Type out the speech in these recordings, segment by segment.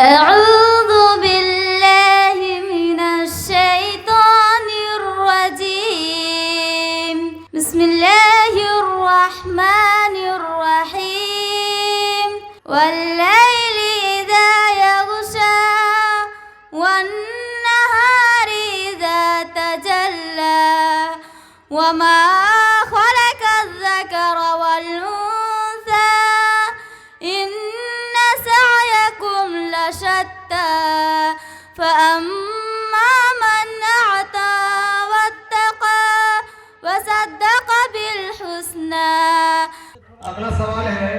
أعوذ بالله من الشيطان الرجيم. بسم الله الرحمن الرحيم. والليل إذا يغشى والنهار إذا تجلى وما خلق الذكر والأنثى إن سعيكم لشتى فأما من أعطى واتقى وصدق بالحسنى. अगला सवाल है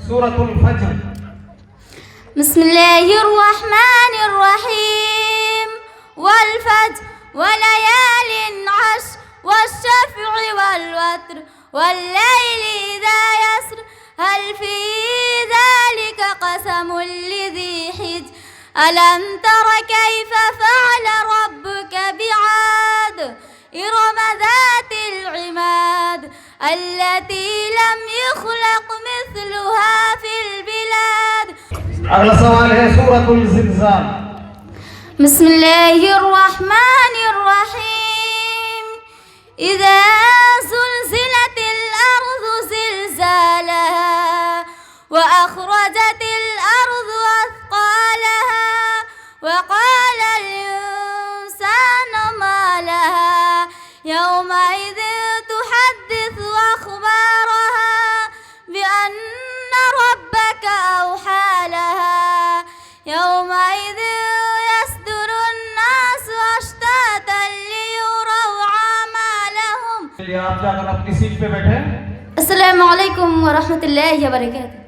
सूरतुल फज्र. بسم الله الرحمن الرحيم. والفجر وليال عشر والشفع والوتر والليل إذا يسر هل في ذلك قسم لذي حجر ألم تر كيف فعل ربك بعاد إرم ذات العماد التي لم يخلق مثلها في البلاد. अगला सवाल है सूरतुल ज़िलज़ाल. بسم الله الرحمن الرحيم. إذا زلزلت الأرض زلزالها وأخرجت الأرض أثقالها وقال الإنسان ما لها يومئذ تحدث أخبارها بأن ربك أوحى لها يومئذ يصدر الناس أشتاتا ليروا أعمالهم. आप जाकर अपनी सीट पे बैठे. अस्सलामु अलैकुम व रहमतुल्लाहि व बरकातुहू.